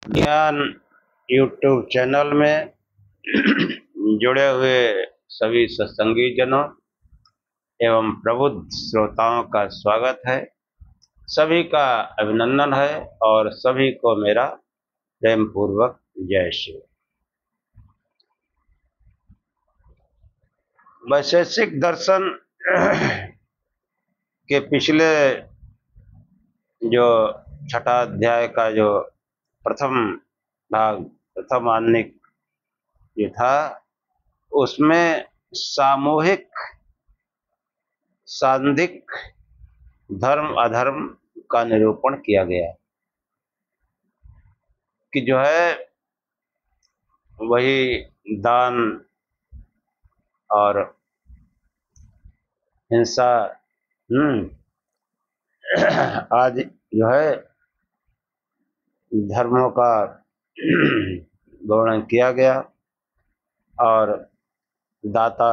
ज्ञान YouTube channel में जुड़े हुए सभी सत्संगी जनों एवं प्रबुद्ध श्रोताओं का स्वागत है। सभी का अभिनंदन है और सभी को मेरा प्रेम पूर्वक जय श्री। वैशेषिक दर्शन के पिछले जो छठा अध्याय का जो प्रथम भाग प्रथम आनिक जो था उसमें सामूहिक सांधिक धर्म अधर्म का निरूपण किया गया कि जो है वही दान और हिंसा आज जो है धर्मों का वर्णन किया गया और दाता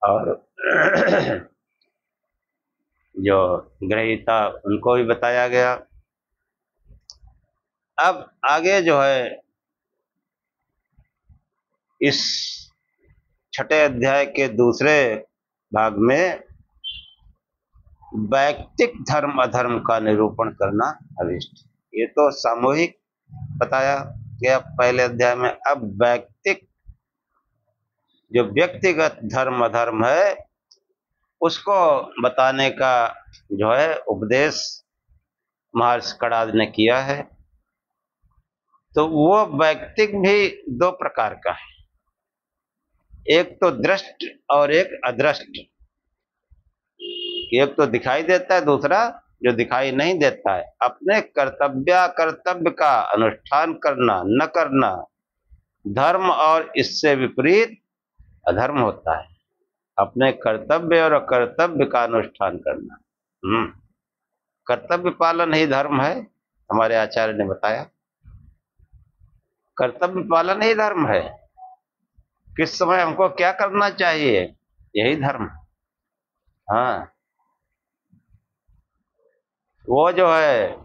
और जो ग्रहीता उनको भी बताया गया। अब आगे जो है इस छठे अध्याय के दूसरे भाग में वैयक्तिक धर्म अधर्म का निरूपण करना अभिष्ट। ये तो सामूहिक बताया गया पहले अध्याय में। अब वैयक्तिक जो व्यक्तिगत धर्म अधर्म है उसको बताने का जो है उपदेश महर्षि कणाद ने किया है। तो वो वैयक्तिक भी दो प्रकार का है, एक तो दृष्ट और एक अदृष्ट। एक तो दिखाई देता है, दूसरा जो दिखाई नहीं देता है। अपने कर्तव्य का अनुष्ठान करना न करना धर्म और इससे विपरीत अधर्म होता है। अपने कर्तव्य और अकर्तव्य का अनुष्ठान करना, कर्तव्य पालन ही धर्म है। हमारे आचार्य ने बताया कर्तव्य पालन ही धर्म है। किस समय हमको क्या करना चाहिए, यही धर्म। हाँ, वो जो है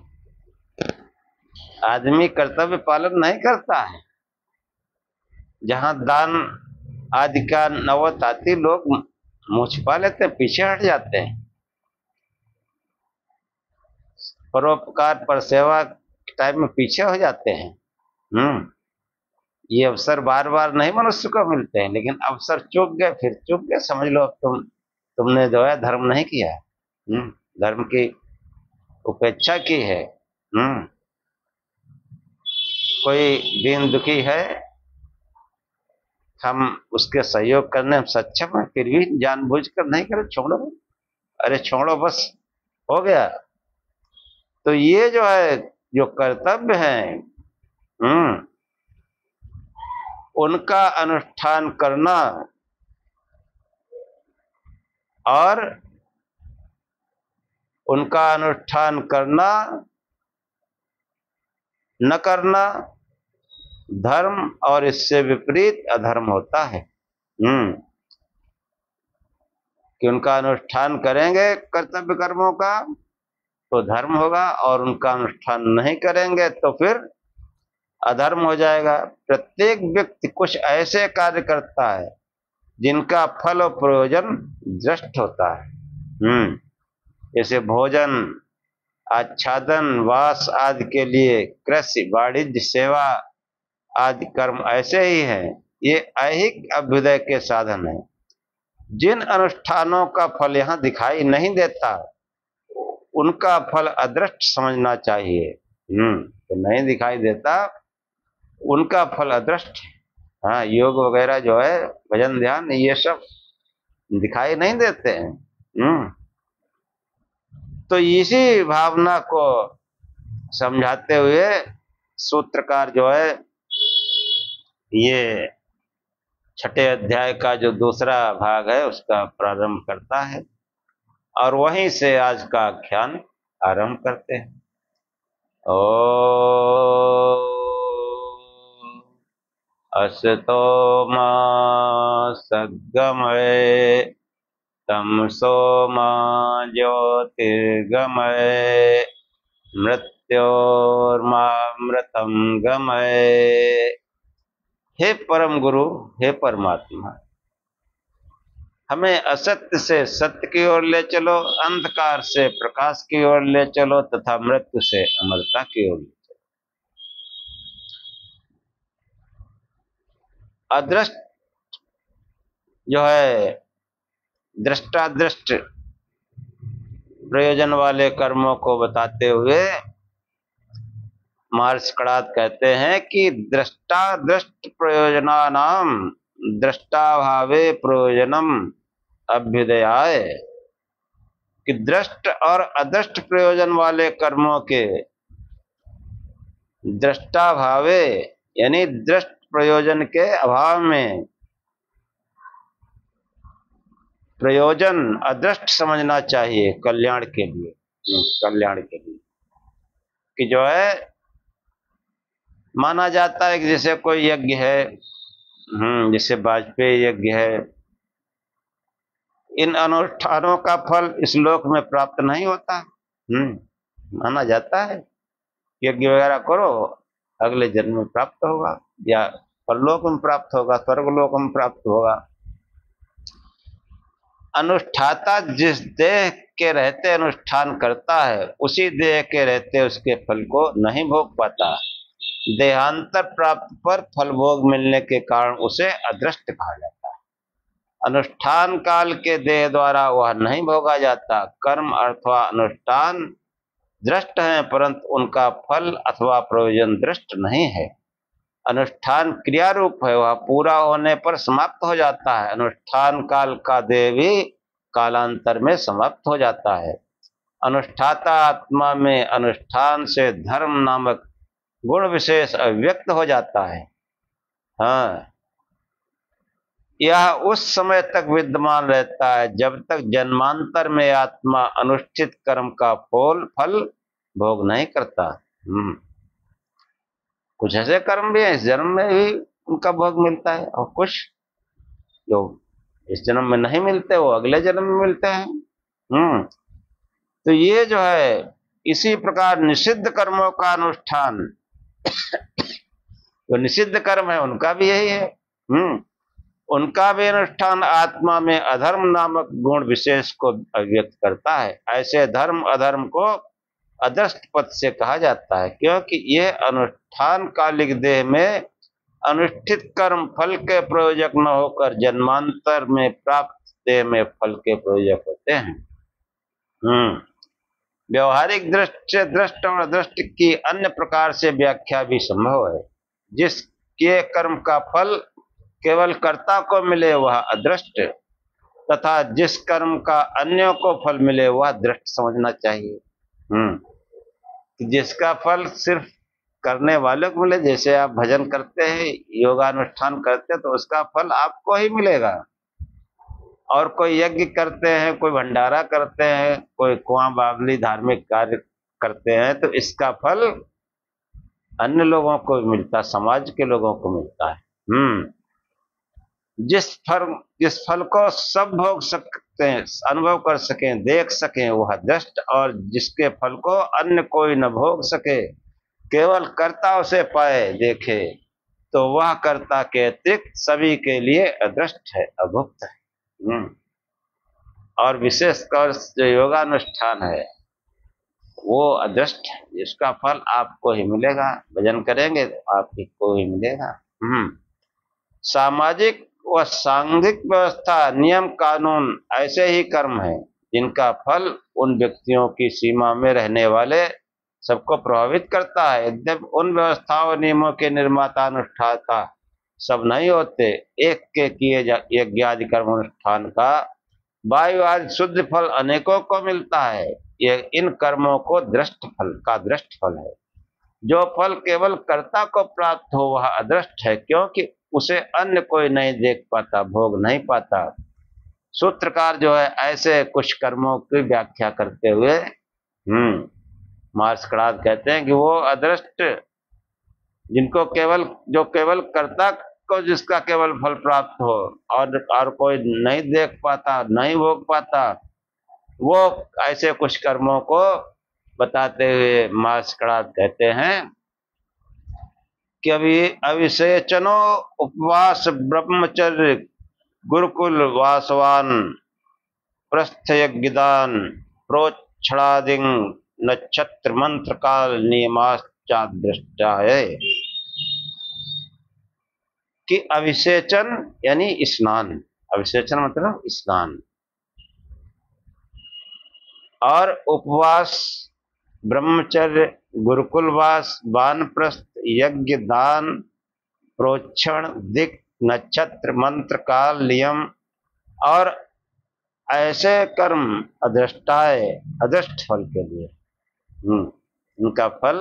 आदमी कर्तव्य पालन नहीं करता है। जहां दान आदि का नौबत आती लोग मुंह छिपा लेते हैं, पीछे हट जाते हैं। परोपकार पर सेवा के टाइम में पीछे हो जाते हैं। ये अवसर बार बार नहीं मनुष्य को मिलते हैं, लेकिन अवसर चूक गए, फिर चूक गए, समझ लो अब तुमने जो है धर्म नहीं किया है। धर्म की उपेक्षा की है। कोई दीन दुखी है, हम उसके सहयोग करने में सक्षम है, फिर भी जानबूझकर नहीं करे, छोड़ो, अरे छोड़ो, बस हो गया। तो ये जो है जो कर्तव्य है उनका अनुष्ठान करना और उनका अनुष्ठान करना न करना धर्म और इससे विपरीत अधर्म होता है। कि उनका अनुष्ठान करेंगे कर्तव्य कर्मों का तो धर्म होगा, और उनका अनुष्ठान नहीं करेंगे तो फिर अधर्म हो जाएगा। प्रत्येक व्यक्ति कुछ ऐसे कार्य करता है जिनका फल और प्रयोजन दृष्ट होता है। जैसे भोजन, आच्छादन, वास आदि के लिए कृषि, वाणिज्य, सेवा आदि कर्म ऐसे ही हैं। ये ऐहिक अभ्युदय के साधन हैं। जिन अनुष्ठानों का फल यहाँ दिखाई नहीं देता उनका फल अदृष्ट समझना चाहिए। तो नहीं दिखाई देता उनका फल अदृष्ट है। हाँ, योग वगैरह जो है, भजन ध्यान, ये सब दिखाई नहीं देते हैं। तो इसी भावना को समझाते हुए सूत्रकार जो है ये छठे अध्याय का जो दूसरा भाग है उसका प्रारंभ करता है, और वहीं से आज का आख्यान आरंभ करते हैं। असतो मा सद्गमय तमसो मा ज्योतिर्गमय मृत्योर्मा मनोरथम गमय। हे परम गुरु, हे परमात्मा, हमें असत्य से सत्य की ओर ले चलो, अंधकार से प्रकाश की ओर ले चलो तथा मृत्यु से अमरता की ओर ले चलो। अदृष्ट जो है दृष्टादृष्ट प्रयोजन वाले कर्मों को बताते हुए महर्षि कणाद कहते हैं कि दृष्टादृष्ट प्रयोजनानाम दृष्टाभावे प्रयोजनम अभ्युदयाय, कि दृष्ट और अदृष्ट प्रयोजन वाले कर्मों के दृष्टाभावे यानी दृष्ट प्रयोजन के अभाव में प्रयोजन अदृष्ट समझना चाहिए कल्याण के लिए, कल्याण के लिए। कि जो है माना जाता है कि जैसे कोई यज्ञ है, जैसे वाजपेयी यज्ञ है, इन अनुष्ठानों का फल इस लोक में प्राप्त नहीं होता। माना जाता है यज्ञ वगैरह करो अगले जन्म में प्राप्त होगा, या परलोक में प्राप्त होगा, स्वर्गलोक में प्राप्त होगा। अनुष्ठाता जिस देह के रहते अनुष्ठान करता है, उसी देह के रहते उसके फल को नहीं भोग पाता। देहांतर प्राप्त पर फल भोग मिलने के कारण उसे अदृष्ट कहा जाता है। अनुष्ठान काल के देह द्वारा वह नहीं भोगा जाता। कर्म अथवा अनुष्ठान दृष्ट है, परंतु उनका फल अथवा प्रयोजन दृष्ट नहीं है। अनुष्ठान क्रिया रूप है, वह पूरा होने पर समाप्त हो जाता है। अनुष्ठान काल का देह भी कालांतर में समाप्त हो जाता है। अनुष्ठाता आत्मा में अनुष्ठान से धर्म नामक गुण विशेष अव्यक्त हो जाता है। यह उस समय तक विद्यमान रहता है जब तक जन्मांतर में आत्मा अनुष्ठित कर्म का फल भोग नहीं करता। कुछ ऐसे कर्म भी है इस जन्म में भी उनका भोग मिलता है, और कुछ जो इस जन्म में नहीं मिलते वो अगले जन्म में मिलते हैं। तो ये जो है इसी प्रकार निषिद्ध कर्मों का अनुष्ठान, जो निषिद्ध कर्म है उनका भी यही है। उनका भी अनुष्ठान आत्मा में अधर्म नामक गुण विशेष को अभिव्यक्त करता है। ऐसे धर्म अधर्म को अदृष्ट पद से कहा जाता है, क्योंकि यह अनुष्ठान कालिक देह में अनुष्ठित कर्म फल के प्रयोजक न होकर जन्मांतर में प्राप्त देह में फल के प्रयोजक होते हैं। व्यवहारिक दृष्टि से दृष्ट और अदृष्ट की अन्य प्रकार से व्याख्या भी संभव है। जिसके कर्म का फल केवल कर्ता को मिले वह अदृष्ट, तथा जिस कर्म का अन्यों को फल मिले वह दृष्ट समझना चाहिए। जिसका फल सिर्फ करने वालों को मिले, जैसे आप भजन करते हैं, योगानुष्ठान करते हैं, तो उसका फल आपको ही मिलेगा। और कोई यज्ञ करते हैं, कोई भंडारा करते हैं, कोई कुआं बावली धार्मिक कार्य करते हैं, तो इसका फल अन्य लोगों को मिलता, समाज के लोगों को मिलता है। जिस फल को सब भोग सकते हैं, अनुभव कर सकें, देख सकें, वह दृष्ट, और जिसके फल को अन्य कोई न भोग सके, केवल कर्ता उसे पाए देखे, तो वह कर्ता के अतिरिक्त सभी के लिए अदृष्ट है, अभुक्त है। और विशेषकर जो योगानुष्ठान है वो अदृष्ट है, जिसका फल आपको ही मिलेगा। भजन करेंगे तो आपको ही मिलेगा। सामाजिक व सांघिक व्यवस्था, नियम कानून ऐसे ही कर्म है जिनका फल उन व्यक्तियों की सीमा में रहने वाले सबको प्रभावित करता है। यद्यपि उन व्यवस्थाओं नियमों के निर्माता अनुष्ठाता सब नहीं होते। एक के किए यज्ञादि कर्म अनुष्ठान का वायु आदि शुद्ध फल अनेकों को मिलता है। यह इन कर्मों को दृष्ट फल है। जो फल केवल कर्ता को प्राप्त हो वह अदृष्ट है, क्योंकि उसे अन्य कोई नहीं देख पाता, भोग नहीं पाता। सूत्रकार जो है ऐसे कुछ कर्मों की व्याख्या करते हुए महर्षि कणाद कहते हैं कि वो अदृष्ट जिनको जो केवल कर्ता को जिसका केवल फल प्राप्त हो और कोई नहीं देख पाता, नहीं भोग पाता, वो ऐसे कुछ कर्मों को बताते हुए महर्षि कणाद कहते हैं कि अभी अभिषेचनो उपवास ब्रह्मचर्य गुरुकुल वासवान प्रस्थयज्ञदान प्रोक्षणादिं नक्षत्र मंत्र काल नियमाश्चादृष्टाय। कि अभिषेचन यानी स्नान, अभिषेचन मतलब स्नान, और उपवास, ब्रह्मचर्य, गुरुकुलवास, वानप्रस्थ, यज्ञ, दान, प्रोक्षण, दिक्, नक्षत्र, मंत्र, काल, नियम और ऐसे कर्म अदृष्टाय, अदृष्ट फल के लिए, उनका फल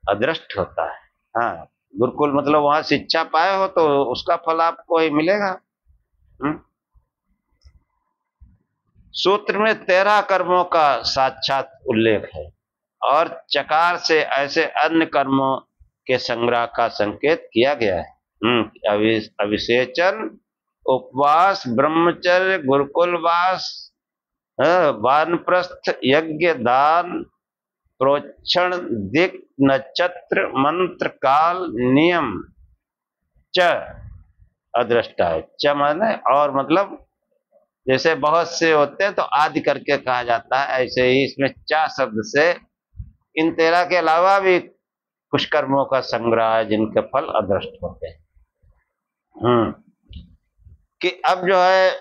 अदृष्ट होता है। हाँ, गुरुकुल मतलब वहां शिक्षा पाए हो तो उसका फल आपको ही मिलेगा। सूत्र में 13 कर्मों का साक्षात उल्लेख है और चकार से ऐसे अन्य कर्मों के संग्रह का संकेत किया गया है। अभिषेचन, उपवास, ब्रह्मचर्य, गुरुकुलवास, वानप्रस्थ, यज्ञ, दान, प्रोक्षण, दिक्, नक्षत्र, मंत्र, काल, नियम, च अदृष्टा है। च माने और, मतलब जैसे बहुत से होते हैं तो आदि करके कहा जाता है, ऐसे ही इसमें चा शब्द से इन 13 के अलावा भी कुछ कर्मों का संग्रह है जिनके फल अदृष्ट होते हैं। कि अब जो है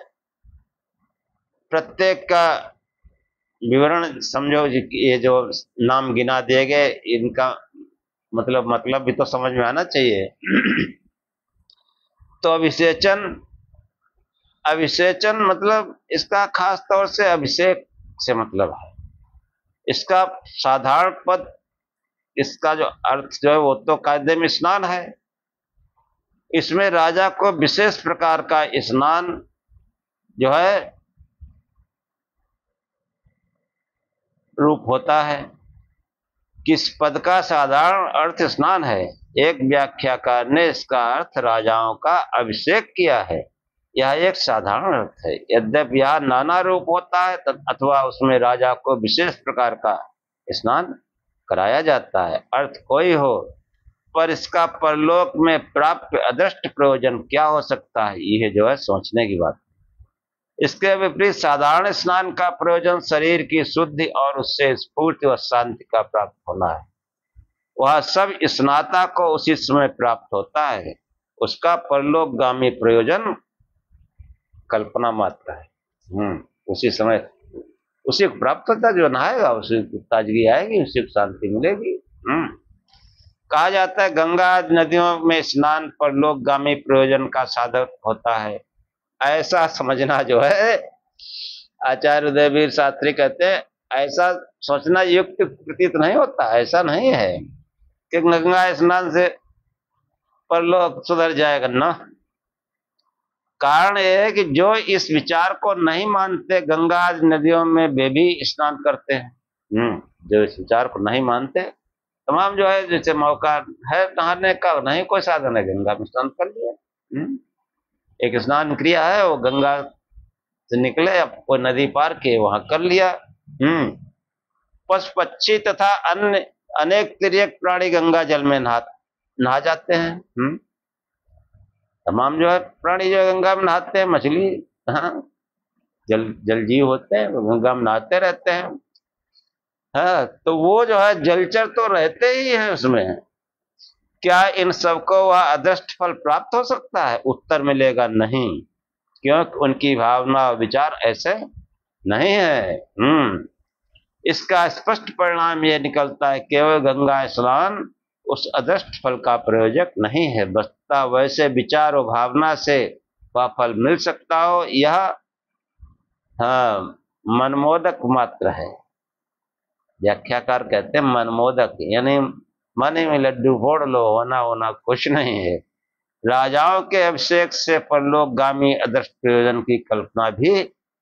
प्रत्येक का विवरण समझो, ये जो नाम गिना दिए गए इनका मतलब भी तो समझ में आना चाहिए। तो अभिषेचन, अभिषेचन मतलब इसका खास तौर से अभिषेक से मतलब है। इसका साधारण पद, इसका जो अर्थ जो है वो तो कायदे में स्नान है। इसमें राजा को विशेष प्रकार का स्नान जो है रूप होता है। किस पद का साधारण अर्थ स्नान है? एक व्याख्याकार ने इसका अर्थ राजाओं का अभिषेक किया है। यह एक साधारण अर्थ है, यद्यपि यह नाना रूप होता है अथवा उसमें राजा को विशेष प्रकार का स्नान कराया जाता है। अर्थ कोई हो, पर इसका परलोक में प्राप्त अदृष्ट प्रयोजन क्या हो सकता है, यह जो है सोचने की बात। इसके विपरीत साधारण स्नान का प्रयोजन शरीर की शुद्धि और उससे स्फूर्ति और शांति का प्राप्त होना है। वह सब स्नाता को उसी समय प्राप्त होता है। उसका परलोकगामी प्रयोजन कल्पना मात्र है। उसी समय उसी को प्राप्त होता है, जो नहाएगा उसी को ताजगी आएगी, उसी को शांति मिलेगी। कहा जाता है गंगा नदियों में स्नान परलोकगामी प्रयोजन का साधक होता है। ऐसा समझना जो है, आचार्य उदयवीर शास्त्री कहते हैं, ऐसा सोचना युक्त प्रतीत नहीं होता। ऐसा नहीं है कि गंगा स्नान से परलोक सुधर जाएगा ना। कारण यह है कि जो इस विचार को नहीं मानते, गंगा नदियों में वे भी स्नान करते हैं। जो इस विचार को नहीं मानते, तमाम जो है जैसे मौका है नहाने का, नहीं कोई साधन है, गंगा में स्नान कर लिया। एक स्नान क्रिया है, वो गंगा से निकले, अब कोई नदी पार के वहां कर लिया। पशु पक्षी तथा अन्य अनेक तिर्यक प्राणी गंगा जल में नहा जाते हैं। तमाम जो है प्राणी जो गंगा में नहाते हैं, मछली, हाँ, जल जीव होते हैं, वो गंगा में नहाते रहते हैं। हाँ, तो वो जो है जलचर तो रहते ही हैं उसमें। क्या इन सबको वह अदृष्ट फल प्राप्त हो सकता है? उत्तर मिलेगा नहीं, क्योंकि उनकी भावना और विचार ऐसे नहीं है। इसका स्पष्ट परिणाम यह निकलता है केवल गंगा स्नान उस अदृष्ट फल का प्रयोजक नहीं है। वस्तुतः वैसे विचार और भावना से वह फल मिल सकता हो, यह मनमोदक मात्र है। व्याख्याकार कहते हैं मनमोदक यानी मन में लड्डू फोड़ लो, होना होना कुछ नहीं है। राजाओं के अभिषेक से परलोकगामी अदृष्ट प्रयोजन की कल्पना भी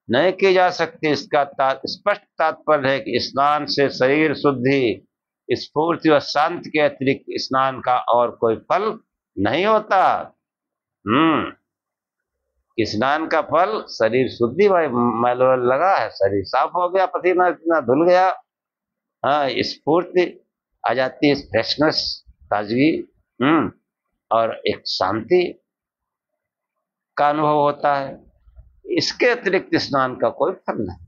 नहीं की जा सकती। इसका स्पष्ट तात्पर्य है कि स्नान से शरीर शुद्धि, स्फूर्ति और शांति के अतिरिक्त स्नान का और कोई फल नहीं होता। स्नान का फल शरीर शुद्धि, भाई मैल लगा है, शरीर साफ हो गया, पसीना धुल गया, हाँ, स्फूर्ति आ जाती है, फ्रेशनेस, ताजगी, और एक शांति का अनुभव होता है। इसके अतिरिक्त स्नान का कोई फल नहीं।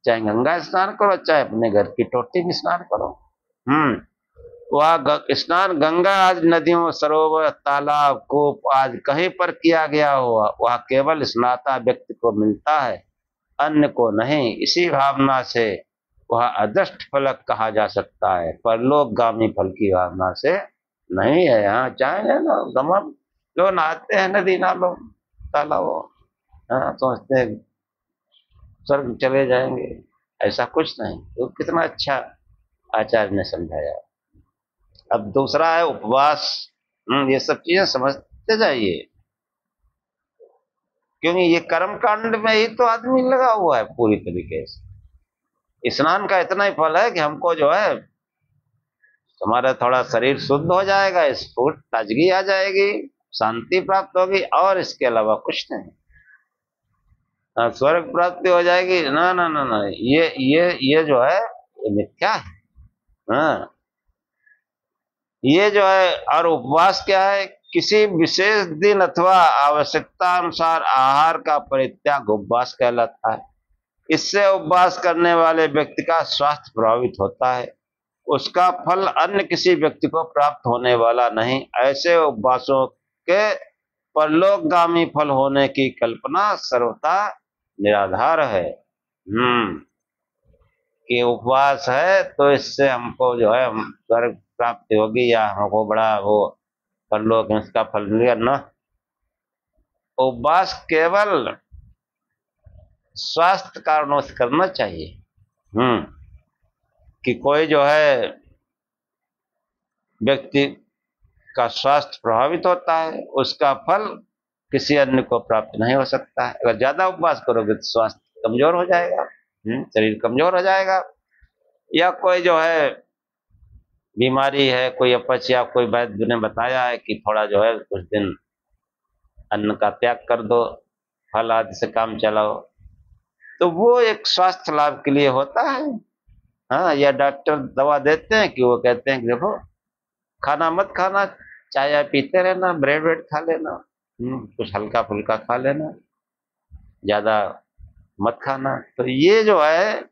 चाहे गंगा स्नान करो, चाहे अपने घर की टोटी में स्नान करो। वह स्नान गंगा आज नदियों, सरोवर, तालाब, कूप आज कहीं पर किया गया हुआ, वह केवल स्नाता व्यक्ति को मिलता है, अन्य को नहीं। इसी भावना से वह अदृष्ट फलक कहा जा सकता है, परलोकगामी फल की भावना से नहीं है। यहाँ चाहे ना गमन जो नहाते हैं नदी नालों तालाबों, सोचते हैं स्वर्ग चले जाएंगे, ऐसा कुछ नहीं। तो कितना अच्छा आचार्य ने समझाया। अब दूसरा है उपवास। ये सब चीजें समझते जाइए, क्योंकि ये कर्म कांड में ही तो आदमी लगा हुआ है पूरी तरीके से। स्नान का इतना ही फल है कि हमको जो है हमारा थोड़ा शरीर शुद्ध हो जाएगा, स्फूर्त ताजगी आ जाएगी, शांति प्राप्त होगी, और इसके अलावा कुछ नहीं। स्वर्ग प्राप्ति हो जाएगी, ना ना ना ना, ये जो है ये मिथ्या है। हाँ, ये जो है। और उपवास क्या है? किसी विशेष दिन अथवा आवश्यकता अनुसार आहार का परित्याग उपवास कहलाता है। इससे उपवास करने वाले व्यक्ति का स्वास्थ्य प्रभावित होता है, उसका फल अन्य किसी व्यक्ति को प्राप्त होने वाला नहीं। ऐसे उपवासों के परलोकगामी फल होने की कल्पना सर्वथा निराधार है। कि उपवास है तो इससे हमको जो है स्वर्ग प्राप्ति होगी या हमको बड़ा वो परलोक में इसका फल मिलेगा, न। उपवास केवल स्वास्थ्य कारणों से करना चाहिए। कि कोई जो है व्यक्ति का स्वास्थ्य प्रभावित होता है, उसका फल किसी अन्य को प्राप्त नहीं हो सकता है। अगर ज्यादा उपवास करोगे तो स्वास्थ्य कमजोर हो जाएगा, शरीर कमजोर हो जाएगा। या कोई जो है बीमारी है, कोई अपच, या कोई वैद्य ने बताया है कि थोड़ा जो है कुछ दिन अन्न का त्याग कर दो, फल आदि से काम चलाओ, तो वो एक स्वास्थ्य लाभ के लिए होता है। या डॉक्टर दवा देते हैं कि वो कहते हैं कि देखो खाना मत खाना, चाय पीते रहना, ब्रेड वेड खा लेना, कुछ हल्का फुल्का खा लेना, ज्यादा मत खाना। तो ये जो है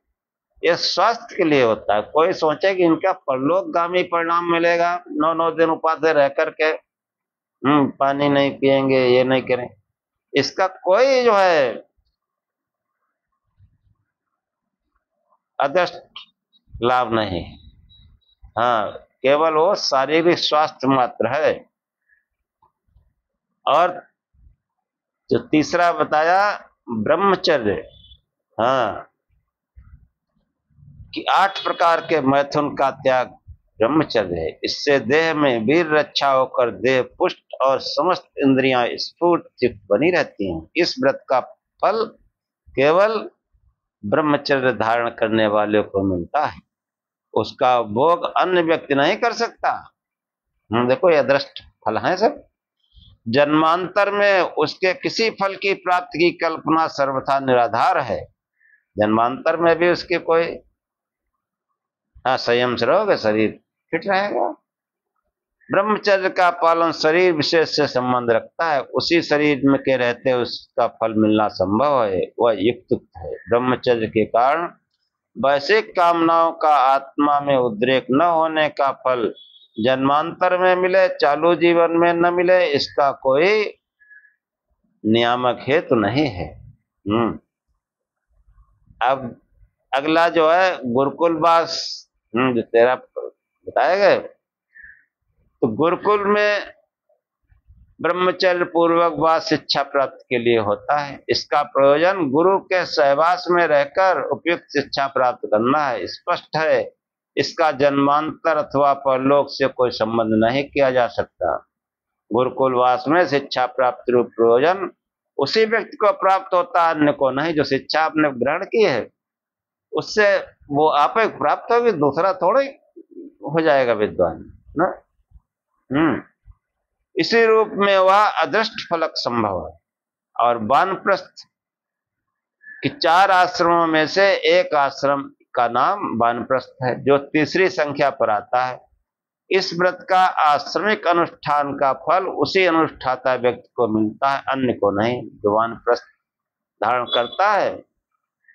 ये स्वास्थ्य के लिए होता है। कोई सोचे कि इनका परलोकगामी परिणाम मिलेगा, 9 दिन उपास रह करके पानी नहीं पिएंगे, ये नहीं करें, इसका कोई जो है अदृष्ट लाभ नहीं। केवल वो शारीरिक स्वास्थ्य मात्र है। और जो तीसरा बताया ब्रह्मचर्य, कि 8 प्रकार के मैथुन का त्याग ब्रह्मचर्य है। इससे देह में वीर रक्षा होकर देह पुष्ट और समस्त इंद्रियां स्फूर्त बनी रहती हैं। इस व्रत का फल केवल ब्रह्मचर्य धारण करने वाले को मिलता है, उसका भोग अन्य व्यक्ति नहीं कर सकता। देखो ये अदृष्ट फल है सब। जन्मांतर में उसके किसी फल की प्राप्ति की कल्पना सर्वथा निराधार है। जन्मांतर में भी उसके कोई संयम से रहोगे, शरीर फिट रहेगा। ब्रह्मचर्य का पालन शरीर विशेष से संबंध रखता है, उसी शरीर में के रहते उसका फल मिलना संभव है, वह युक्त है। ब्रह्मचर्य के कारण वैश्विक कामनाओं का आत्मा में उद्रेक न होने का फल जन्मांतर में मिले, चालू जीवन में न मिले, इसका कोई नियामक हेतु नहीं है। अब अगला जो है गुरुकुलवास, जो तेरा बताया गया, तो गुरुकुल में ब्रह्मचर्य पूर्वक वास शिक्षा प्राप्ति के लिए होता है। इसका प्रयोजन गुरु के सहवास में रहकर उपयुक्त शिक्षा प्राप्त करना है। स्पष्ट है इसका जन्मांतर अथवा परलोक से कोई संबंध नहीं किया जा सकता। गुरुकुलवास में शिक्षा प्राप्ति रूप प्रयोजन उसी व्यक्ति को प्राप्त होता है, अन्य को नहीं। जो शिक्षा आपने ग्रहण की है उससे वो आप प्राप्त होगी, दूसरा थोड़े हो जाएगा विद्वान ना। इसी रूप में वह अदृष्ट फलक संभव है। और वानप्रस्थ कि 4 आश्रमों में से एक आश्रम का नाम वानप्रस्थ है, जो तीसरी संख्या पर आता है। इस व्रत का आश्रमिक अनुष्ठान का फल उसी अनुष्ठाता व्यक्ति को मिलता है, अन्य को नहीं। जो वानप्रस्थ धारण करता है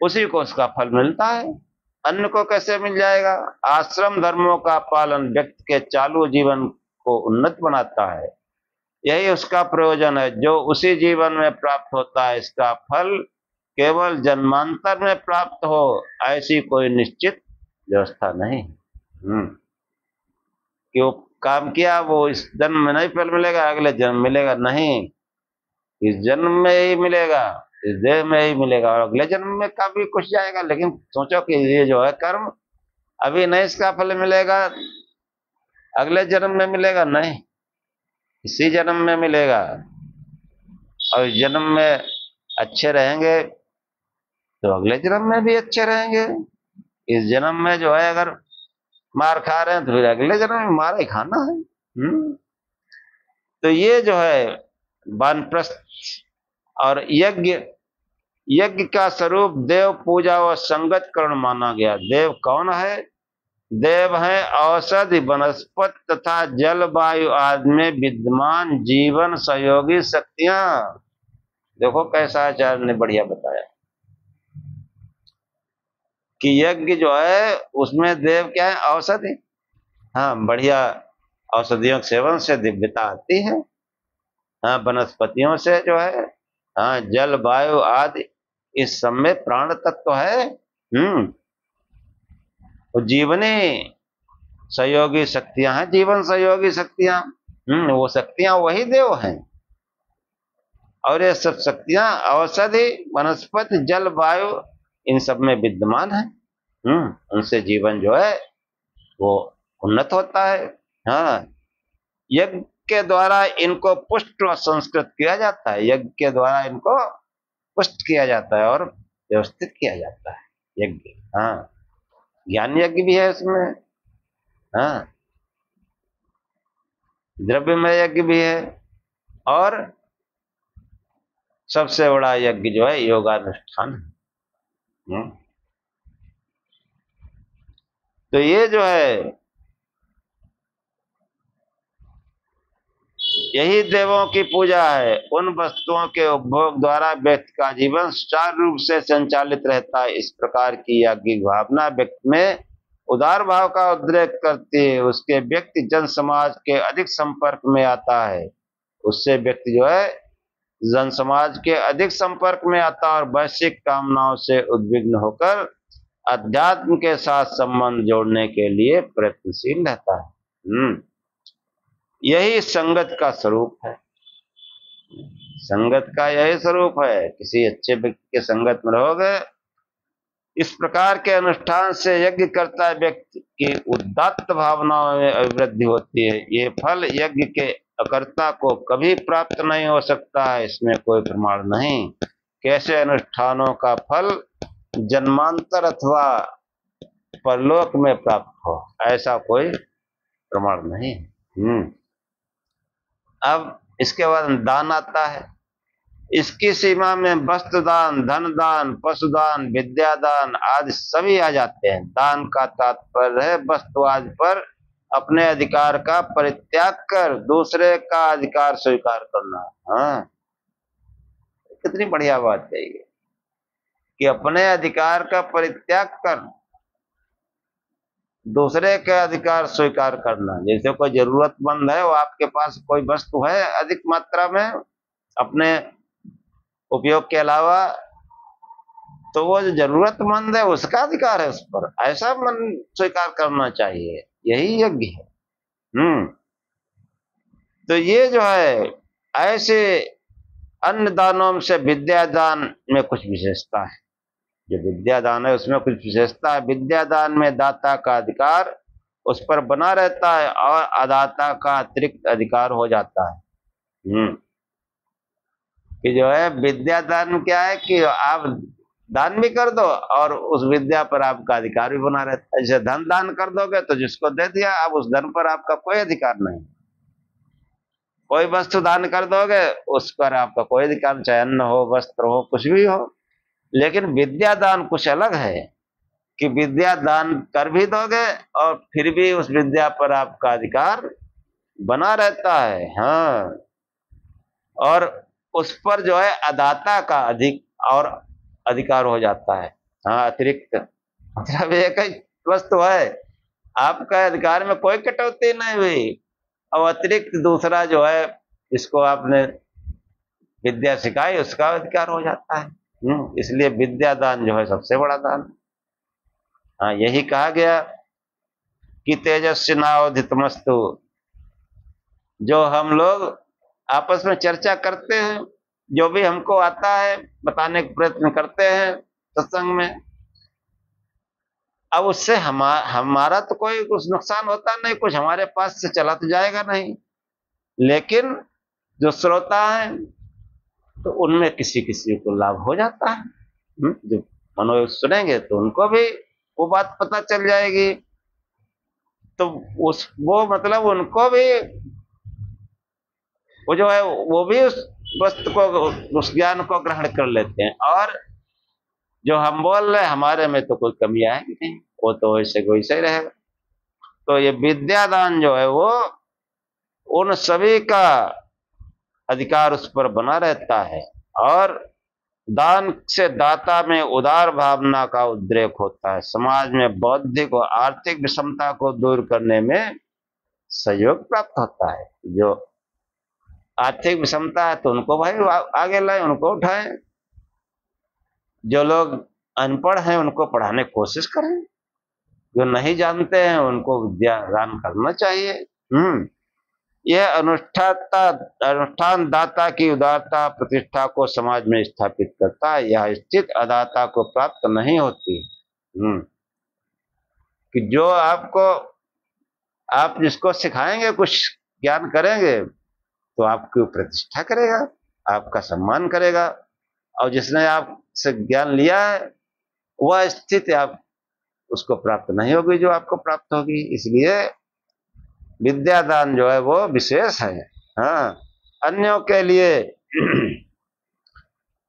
उसी को उसका फल मिलता है, अन्य को कैसे मिल जाएगा। आश्रम धर्मों का पालन व्यक्ति के चालू जीवन को उन्नत बनाता है, यही उसका प्रयोजन है। जो उसी जीवन में प्राप्त होता है, इसका फल केवल जन्मांतर में प्राप्त हो ऐसी कोई निश्चित व्यवस्था नहीं। कि वो काम किया वो इस जन्म में नहीं फल मिलेगा, अगले जन्म मिलेगा, नहीं, इस जन्म में ही मिलेगा, इस देह में ही मिलेगा, और अगले जन्म में काफी कुछ जाएगा। लेकिन सोचो कि ये जो है कर्म, अभी नहीं इसका फल मिलेगा, अगले जन्म में मिलेगा, नहीं, इसी जन्म में मिलेगा। और इस जन्म में अच्छे रहेंगे तो अगले जन्म में भी अच्छे रहेंगे। इस जन्म में जो है अगर मार खा रहे हैं तो फिर अगले जन्म में मार ही खाना है। तो ये जो है वानप्रस्थ और यज्ञ का स्वरूप देव पूजा व संगत करण माना गया। देव कौन है? देव है औषधि, वनस्पति तथा जल वायु आदि में विद्यमान जीवन सहयोगी शक्तियां। देखो कैसा आचार्य ने बढ़िया बताया कि यज्ञ जो है उसमें देव क्या है? औषधि। हाँ, बढ़िया औषधियों के सेवन से दिव्यता आती है। हाँ, वनस्पतियों से जो है, हाँ, जल वायु आदि इस सब में प्राण तत्व है। वो जीवनी सहयोगी शक्तियां हैं, जीवन सहयोगी शक्तियां। वो शक्तियां वही देव हैं। और ये सब शक्तियां औषधि, वनस्पति, जल वायु इन सब में विद्यमान है। उनसे जीवन जो है वो उन्नत होता है। हाँ, यज्ञ के द्वारा इनको पुष्ट और संस्कृत किया जाता है। यज्ञ के द्वारा इनको पुष्ट किया जाता है और व्यवस्थित किया जाता है यज्ञ। हाँ, ज्ञान यज्ञ भी है इसमें। हाँ, द्रव्यमय यज्ञ भी है, और सबसे बड़ा यज्ञ जो है योगानुष्ठान है। तो ये जो है यही देवों की पूजा है। उन वस्तुओं के उपभोग द्वारा व्यक्ति का जीवन सुचारू रूप से संचालित रहता है। इस प्रकार की यज्ञिक भावना व्यक्ति में उदार भाव का उद्रेक करती है। उसके व्यक्ति जन समाज के अधिक संपर्क में आता है। उससे व्यक्ति जो है जन समाज के अधिक संपर्क में आता है और वैश्विक कामनाओं से उद्विग्न होकर अध्यात्म के साथ संबंध जोड़ने के लिए प्रयत्नशील रहता है। यही संगत का स्वरूप है। संगत का यही स्वरूप है। किसी अच्छे व्यक्ति के संगत में रहोगे, इस प्रकार के अनुष्ठान से यज्ञ करता व्यक्ति की उदात्त भावनाओं में अभिवृद्धि होती है। ये फल यज्ञ के अकर्ता को कभी प्राप्त नहीं हो सकता है, इसमें कोई प्रमाण नहीं। कैसे अनुष्ठानों का फल जन्मांतर अथवा परलोक में प्राप्त हो, ऐसा कोई प्रमाण नहीं। अब इसके बाद दान आता है। इसकी सीमा में वस्त्र दान, धन दान, पशुदान, विद्यादान आदि सभी आ जाते हैं। दान का तात्पर्य है वस्तु आदि पर अपने अधिकार का परित्याग कर दूसरे का अधिकार स्वीकार करना। हाँ, कितनी बढ़िया बात है ये कि अपने अधिकार का परित्याग कर दूसरे का अधिकार स्वीकार करना। जैसे कोई जरूरतमंद है, वो आपके पास कोई वस्तु है अधिक मात्रा में अपने उपयोग के अलावा, तो वो जो जरूरतमंद है उसका अधिकार है उस पर, ऐसा मन स्वीकार करना चाहिए। यही यज्ञ है। तो ये जो है ऐसे अन्य दानों से विद्यादान में कुछ विशेषता है। जो विद्यादान है उसमें कुछ विशेषता है। विद्यादान में दाता का अधिकार उस पर बना रहता है और अदाता का अतिरिक्त अधिकार हो जाता है। कि जो है विद्यादान क्या है कि आप दान भी कर दो और उस विद्या पर आपका अधिकार भी बना रहता है। जैसे धन दान कर दोगे तो जिसको दे दिया, अब उस धन पर आपका कोई अधिकार नहीं। कोई वस्तु दान कर दोगे उस पर आपका कोई अधिकार, चाहे अन्न हो, वस्त्र हो, कुछ भी हो। लेकिन विद्यादान कुछ अलग है। कि विद्या दान कर भी दोगे और फिर भी उस विद्या पर आपका अधिकार बना रहता है। हाँ, और उस पर जो है अदाता का अधिक और अधिकार हो जाता है। हाँ, अतिरिक्त मतलब एक ही वस्तु है, आपका अधिकार में कोई कटौती नहीं हुई और अतिरिक्त दूसरा जो है जिसको आपने विद्या सिखाई उसका अधिकार हो जाता है। इसलिए विद्या दान जो है सबसे बड़ा दान। हाँ, यही कहा गया कि तेजस्वी नावधितमस्तु। जो हम लोग आपस में चर्चा करते हैं, जो भी हमको आता है बताने का प्रयत्न करते हैं सत्संग में, अब उससे हमारा तो कोई कुछ नुकसान होता नहीं, कुछ हमारे पास से चला तो जाएगा नहीं, लेकिन जो श्रोता है तो उनमें किसी किसी को लाभ हो जाता है। जो मनोयोग सुनेंगे तो उनको भी वो बात पता चल जाएगी, तो उस वो मतलब उनको भी वो जो है वो भी उस वस्तु को, उस ज्ञान को ग्रहण कर लेते हैं। और जो हम बोल रहे हैं हमारे में तो कोई कमी आएगी नहीं, वो तो वैसे को वैसे ही रहेगा। तो ये विद्यादान जो है वो उन सभी का अधिकार उस पर बना रहता है, और दान से दाता में उदार भावना का उद्रेक होता है, समाज में बौद्धिक और आर्थिक विषमता को दूर करने में सहयोग प्राप्त होता है। जो आर्थिक विषमता है तो उनको भाई आगे लाए, उनको उठाएं, जो लोग अनपढ़ हैं उनको पढ़ाने की कोशिश करें, जो नहीं जानते हैं उनको विद्या दान करना चाहिए। यह अनुष्ठान दाता की उदारता प्रतिष्ठा को समाज में स्थापित करता है। यह स्थित अदाता को प्राप्त नहीं होती। कि जो आपको, आप जिसको सिखाएंगे, कुछ ज्ञान करेंगे तो आपकी प्रतिष्ठा करेगा, आपका सम्मान करेगा, और जिसने आपसे ज्ञान लिया है वह स्थिति आप उसको प्राप्त नहीं होगी जो आपको प्राप्त होगी। इसलिए विद्यादान जो है वो विशेष है। हाँ, अन्यों के लिए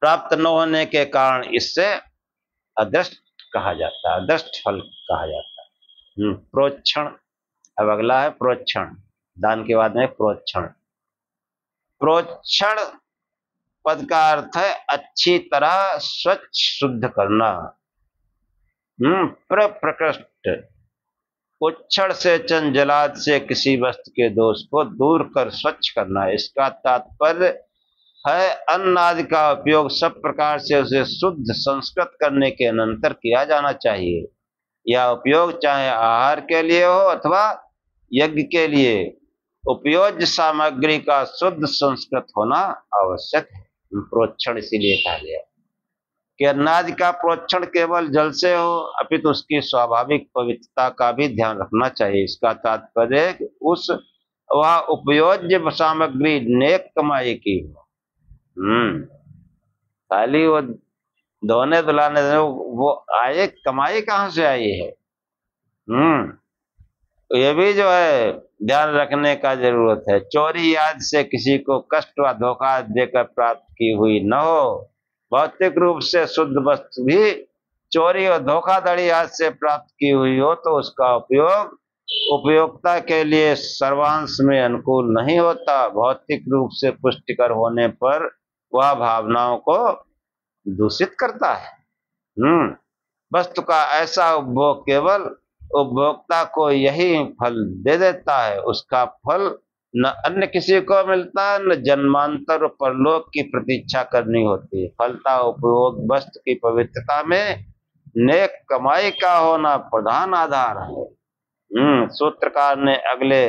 प्राप्त न होने के कारण इससे अदृष्ट कहा जाता है, अदृष्ट फल कहा जाता है। प्रोक्षण, अब अगला है प्रोक्षण, दान के बाद में प्रोक्षण। प्रोक्षण पद का अर्थ है अच्छी तरह स्वच्छ शुद्ध करना। प्रकृष्ट, उच्छड़ से चंद जलाद से किसी वस्तु के दोष को दूर कर स्वच्छ करना। इसका तात्पर्य है अन्न आदि का उपयोग सब प्रकार से उसे शुद्ध संस्कृत करने के अनंतर किया जाना चाहिए। यह उपयोग चाहे आहार के लिए हो अथवा यज्ञ के लिए, उपयोज्य सामग्री का शुद्ध संस्कृत होना आवश्यक है। प्रोक्षण इसीलिए कहा गया कि अन्नादि का प्रोक्षण केवल जल से हो, अपितु उसकी स्वाभाविक पवित्रता का भी ध्यान रखना चाहिए। इसका तात्पर्य उस वह उपयोज्य सामग्री नेक कमाई की हो। खाली वो धोने धुलाने वो आए, कमाई कहाँ से आई है? तो ये भी जो है ध्यान रखने का जरूरत है। चोरी आदि से किसी को कष्ट व धोखा देकर प्राप्त की हुई न हो। भौतिक रूप से शुद्ध वस्तु भी चोरी और धोखाधड़ी आदि से प्राप्त की हुई हो तो उसका उपयोग उपयोक्ता के लिए सर्वांश में अनुकूल नहीं होता। भौतिक रूप से पुष्टिकर होने पर वह भावनाओं को दूषित करता है। वस्तु का ऐसा उपभोग केवल उपभोक्ता को यही फल दे देता है, उसका फल न अन्य किसी को मिलता है, न जन्मांतर परलोक की प्रतीक्षा करनी होती है। फलता उपयोग वस्तु की पवित्रता में नेक कमाई का होना प्रधान आधार है। सूत्रकार ने अगले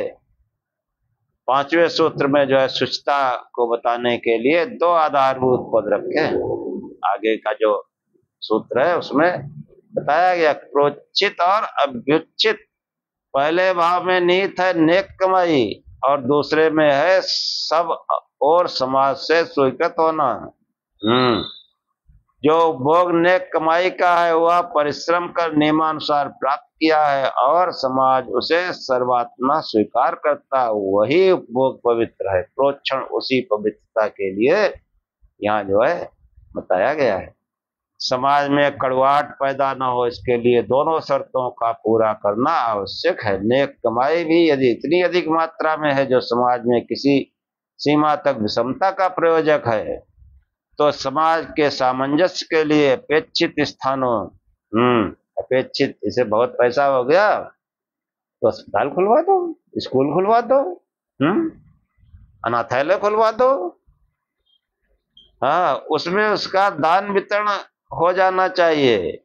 5वें सूत्र में जो है शुचिता को बताने के लिए 2 आधारभूत पद रखे। आगे का जो सूत्र है उसमें बताया गया प्रोचित और अभ्युचित। पहले भाव में निहित है नेक कमाई और दूसरे में है सब और समाज से स्वीकृत होना। जो भोग नेक कमाई का है वह परिश्रम कर नियमानुसार प्राप्त किया है और समाज उसे सर्वात्मा स्वीकार करता है, वही उपभोग पवित्र है। प्रोक्षण उसी पवित्रता के लिए यहाँ जो है बताया गया है। समाज में कड़वाहट पैदा न हो, इसके लिए दोनों शर्तों का पूरा करना आवश्यक है। नेक कमाई भी यदि इतनी अधिक मात्रा में है जो समाज में किसी सीमा तक विषमता का प्रयोजक है, तो समाज के सामंजस्य के लिए अपेक्षित स्थानों अपेक्षित, इसे बहुत पैसा हो गया तो अस्पताल खुलवा दो, स्कूल खुलवा दो, अनाथालय खुलवा दो, हाँ, उसमें उसका दान वितरण हो जाना चाहिए।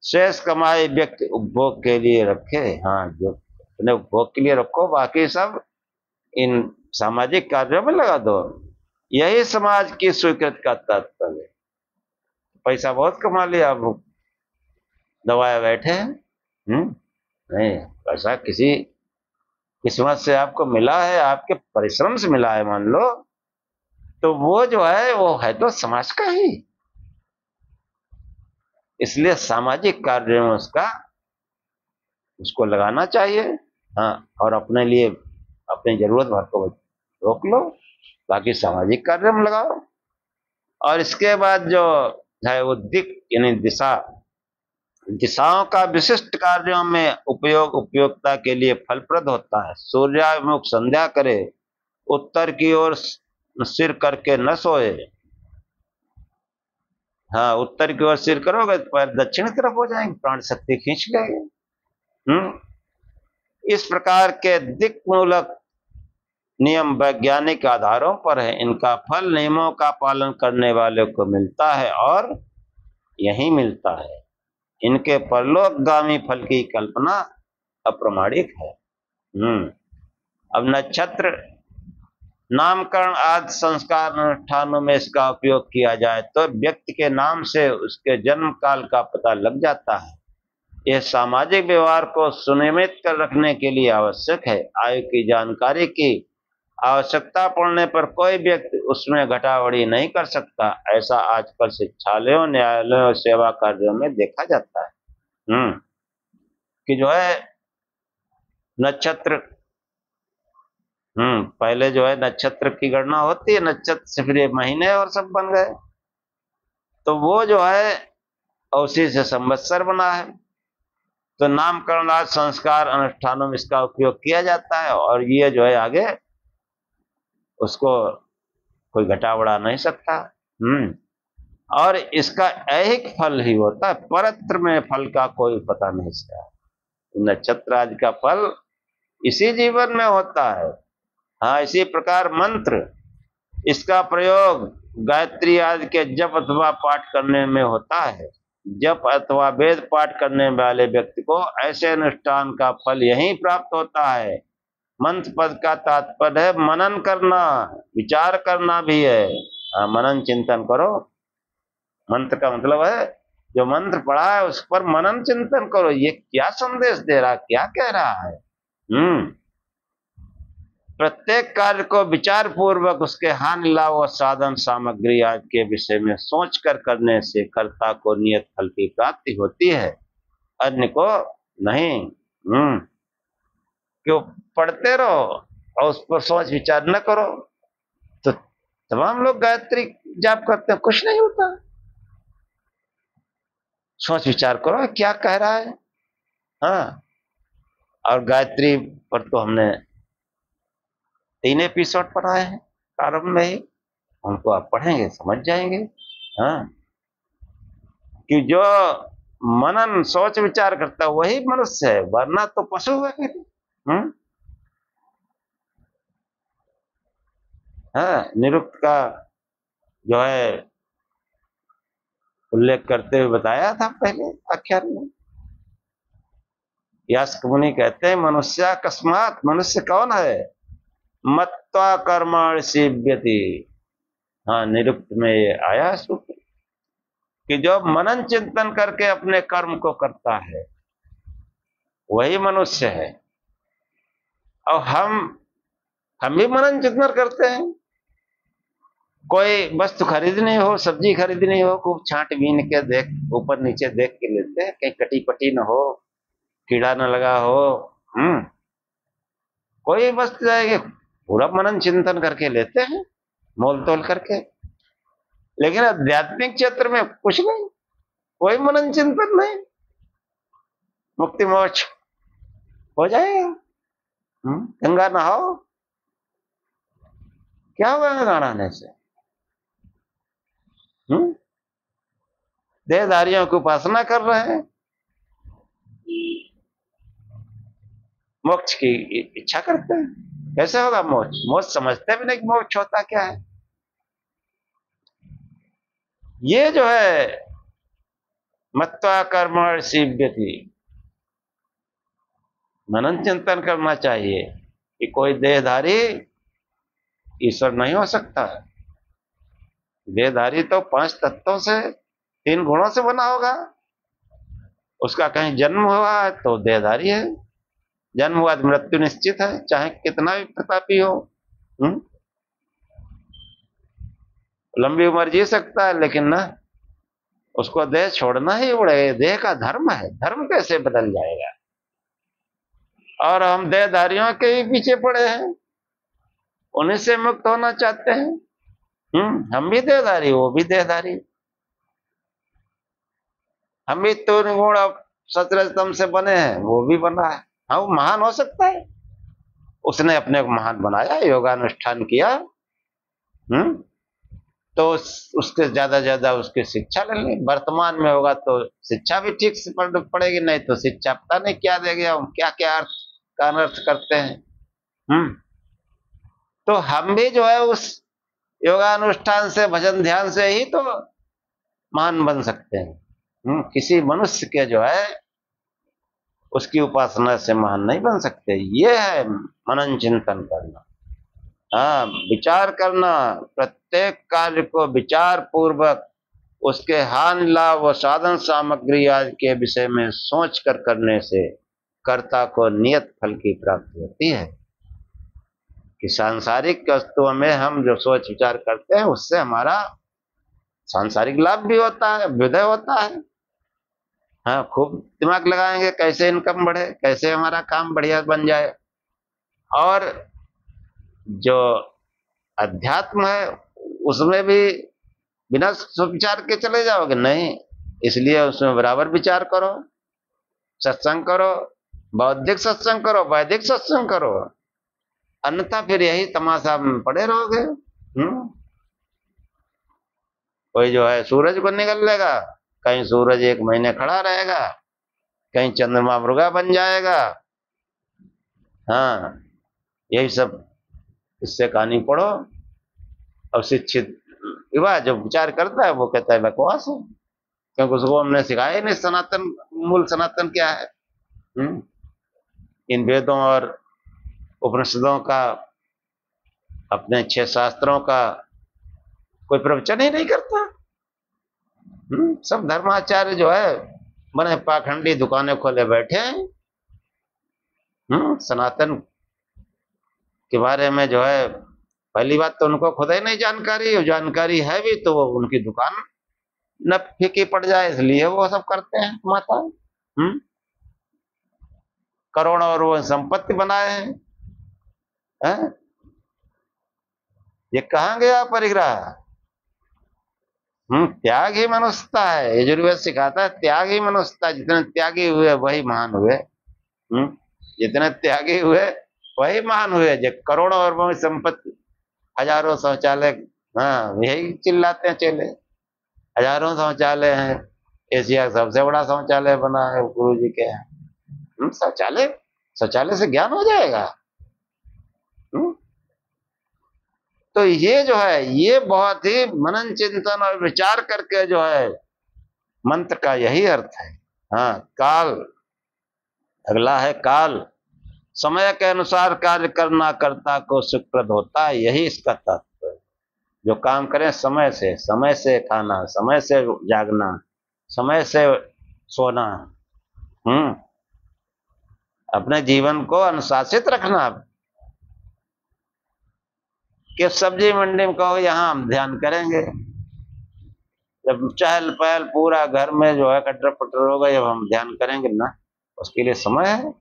शेष कमाई व्यक्ति उपभोग के लिए रखे, हाँ, जो अपने उपभोग के लिए रखो, बाकी सब इन सामाजिक कार्यों में लगा दो। यही समाज की स्वीकृति का तात्पर्य है। पैसा बहुत कमा लिया, अब दबाए बैठे, नहीं, पैसा किसी किस्मत से आपको मिला है, आपके परिश्रम से मिला है मान लो, तो वो जो है वो है तो समाज का ही, इसलिए सामाजिक कार्यों में उसको लगाना चाहिए। हाँ, और अपने लिए अपनी जरूरत भर को रोक लो, बाकी सामाजिक कार्य में लगाओ। और इसके बाद जो है वो यानी दिशाओं का विशिष्ट कार्यों में उपयोगिता के लिए फलप्रद होता है। सूर्याभिमुख संध्या करे, उत्तर की ओर सिर करके न सोए। हाँ, उत्तर की ओर सिर करोगे तो पैर दक्षिण तरफ हो जाएंगे, प्राण शक्ति खींच लेंगे। इस प्रकार के दिक्मूलक नियम वैज्ञानिक आधारों पर है। इनका फल नियमों का पालन करने वाले को मिलता है और यही मिलता है। इनके परलोकगामी फल की कल्पना अप्रमाणिक है। अब नक्षत्र नामकरण आदि संस्कार अनुष्ठानों में इसका उपयोग किया जाए तो व्यक्ति के नाम से उसके जन्म काल का पता लग जाता है। यह सामाजिक व्यवहार को सुनियमित कर रखने के लिए आवश्यक है। आयु की जानकारी की आवश्यकता पड़ने पर कोई व्यक्ति उसमें घटावड़ी नहीं कर सकता। ऐसा आजकल शिक्षालयों, न्यायालयों और सेवा कार्यों में देखा जाता है कि जो है नक्षत्र, पहले जो है नक्षत्र की गणना होती है, नक्षत्र से फिर ये महीने और सब बन गए, तो वो जो है उसी से संवत्सर बना है। तो नामकरण आदि संस्कार अनुष्ठानों में इसका उपयोग किया जाता है और ये जो है आगे उसको कोई घटा बढ़ा नहीं सकता। और इसका ऐहिक फल ही होता है, परत्र में फल का कोई पता नहीं चलता। नक्षत्र आदि का फल इसी जीवन में होता है। हाँ, इसी प्रकार मंत्र, इसका प्रयोग गायत्री आदि के जप अथवा पाठ करने में होता है। जप अथवा वेद पाठ करने वाले व्यक्ति को ऐसे अनुष्ठान का फल यही प्राप्त होता है। मंत्र पद का तात्पर्य है मनन करना, विचार करना भी है। मनन चिंतन करो, मंत्र का मतलब है जो मंत्र पढ़ा है उस पर मनन चिंतन करो, ये क्या संदेश दे रहा, क्या कह रहा है। प्रत्येक कार्य को विचार पूर्वक उसके हानि लाभ और साधन सामग्री आदि के विषय में सोच कर करने से कर्ता को नियत फल की प्राप्ति होती है, अन्य को नहीं। क्यों पढ़ते रहो और उस पर सोच विचार न करो तो तमाम लोग गायत्री जाप करते हैं, कुछ नहीं होता। सोच विचार करो क्या कह रहा है। हाँ, और गायत्री पर तो हमने 3 एपिसोड पढ़ाए हैं प्रारंभ में ही, उनको आप पढ़ेंगे समझ जाएंगे। हाँ, कि जो मनन सोच विचार करता है वही मनुष्य है, वरना तो पशु है। हाँ, निरुक्त का जो है उल्लेख करते हुए बताया था पहले आख्यान में। यास्क मुनि कहते हैं मनुष्य अकस्मात, मनुष्य कौन है, मत्वा कर्माण सिद्ध्यति। हाँ, निरुक्त में ये आया सूत्र कि जो मनन चिंतन करके अपने कर्म को करता है वही मनुष्य है। और हम भी मनन चिंतन करते हैं। कोई वस्तु खरीदनी हो, सब्जी खरीदनी हो, खूब छांट बीन के देख, ऊपर नीचे देख के लेते हैं, कहीं कटी पटी न हो, कीड़ा न लगा हो। कोई वस्तु जाएगी पूरा मनन चिंतन करके लेते हैं, मोल तोल करके। लेकिन आध्यात्मिक क्षेत्र में कुछ नहीं, कोई मनन चिंतन नहीं, मुक्ति मोक्ष हो जाएगा। गंगा नहाओ, क्या होगा गंगा नहाने से? देहधारियों की उपासना कर रहे हैं, मोक्ष की इच्छा करते हैं। कैसे होगा मोक्ष? मोक्ष समझते भी नहीं कि मोक्ष होता क्या है। ये जो है मत्वा कर्म सिद्ध्यति, मनन चिंतन करना चाहिए कि कोई देहधारी ईश्वर नहीं हो सकता। देहधारी तो 5 तत्वों से, 3 गुणों से बना होगा। उसका कहीं जन्म हुआ है तो देहधारी है, जन्म हुआ तो मृत्यु निश्चित है, चाहे कितना भी प्रतापी हो। लंबी उम्र जी सकता है, लेकिन ना, उसको देह छोड़ना ही पड़ेगा। देह का धर्म है, धर्म कैसे बदल जाएगा? और हम देहधारियों के ही पीछे पड़े हैं, उन्हीं से मुक्त होना चाहते हैं। हम भी देहधारी, वो भी देहधारी। हम भी तो गुण सतरजतम से बने हैं, वो भी बना है। हाँ, वो महान हो सकता है, उसने अपने को महान बनाया, योगानुष्ठान किया। तो उसके ज्यादा उसकी शिक्षा ले लें। वर्तमान में होगा तो शिक्षा भी ठीक से पड़ेगी, नहीं तो शिक्षा पता नहीं क्या देगी, हम क्या क्या अर्थ का अनर्थ करते हैं। तो हम भी जो है उस योगानुष्ठान से, भजन ध्यान से ही तो महान बन सकते हैं। किसी मनुष्य के जो है उसकी उपासना से महान नहीं बन सकते। ये है मनन चिंतन करना। हाँ, विचार करना, प्रत्येक कार्य को विचार पूर्वक उसके हानि लाभ व साधन सामग्री आदि के विषय में सोच कर करने से कर्ता को नियत फल की प्राप्ति होती है। कि सांसारिक वस्तुओं में हम जो सोच विचार करते हैं उससे हमारा सांसारिक लाभ भी होता है, अभ्युदय होता है। हाँ, खूब दिमाग लगाएंगे कैसे इनकम बढ़े, कैसे हमारा काम बढ़िया बन जाए। और जो अध्यात्म है उसमें भी बिना विचार के चले जाओगे नहीं, इसलिए उसमें बराबर विचार करो, सत्संग करो, बौद्धिक सत्संग करो, वैदिक सत्संग करो, अन्यथा फिर यही तमाशा में पड़े रहोगे। कोई जो है सूरज को निगल लेगा, कहीं सूरज 1 महीने खड़ा रहेगा, कहीं चंद्रमा मुर्गा बन जाएगा। हाँ, यही सब इससे कहानी पढ़ो। और शिक्षित युवा जो विचार करता है वो कहता है बकवास है, क्योंकि उसको हमने सिखाया नहीं सनातन, मूल सनातन क्या है। इन वेदों और उपनिषदों का, अपने 6 शास्त्रों का कोई प्रवचन ही नहीं करता। सब धर्माचार्य जो है बने पाखंडी, दुकानें खोले बैठे हैं। सनातन के बारे में जो है, पहली बात तो उनको खुद ही नहीं जानकारी, जानकारी है भी तो वो उनकी दुकान न फीकी पड़ जाए, इसलिए वो सब करते हैं माता। करोड़ों और वो संपत्ति बनाए हैं। ये कहाँ गया परिग्रह? त्याग ही मनुष्यता है। यजुर्वेद सिखाता है त्याग ही मनुष्यता। जितने त्यागी हुए वही महान हुए। जितने त्यागी हुए वही महान हुए। जो करोड़ों और वो संपत्ति, हजारों शौचालय, हाँ यही चिल्लाते हैं चेले, हजारों शौचालय हैं, एशिया का सबसे बड़ा शौचालय बना है गुरु जी के यहाँ। शौचालय, शौचालय से ज्ञान हो जाएगा? तो ये जो है, ये बहुत ही मनन चिंतन और विचार करके जो है मंत्र का यही अर्थ है। हाँ, काल, अगला है काल, समय के अनुसार कार्य करना कर्ता को सुखप्रद होता है, यही इसका तत्व है। जो काम करें समय से खाना, समय से जागना, समय से सोना, अपने जीवन को अनुशासित रखना। कि सब्जी मंडी में कहो यहाँ हम ध्यान करेंगे, जब चहल पहल पूरा घर में जो है कटर पटर होगा, जब हम ध्यान करेंगे ना, उसके लिए समय है।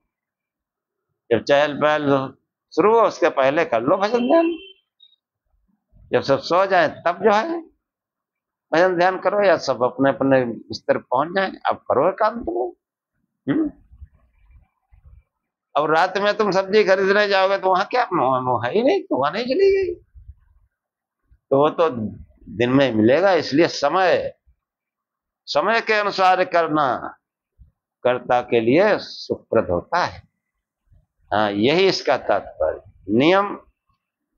जब चहल पहल शुरू हो उसके पहले कर लो भजन ध्यान, जब सब सो जाए तब जो है भजन ध्यान करो या सब अपने अपने बिस्तर पहुंच जाए, अब करो काम तुम। अब रात में तुम सब्जी खरीदने जाओगे तो वहां क्या, वो है ही नहीं, तो वहां नहीं चली गई, तो वो तो दिन में मिलेगा। इसलिए समय समय के अनुसार करना कर्ता के लिए सुखप्रद होता है। हाँ, यही इसका तात्पर्य। नियम,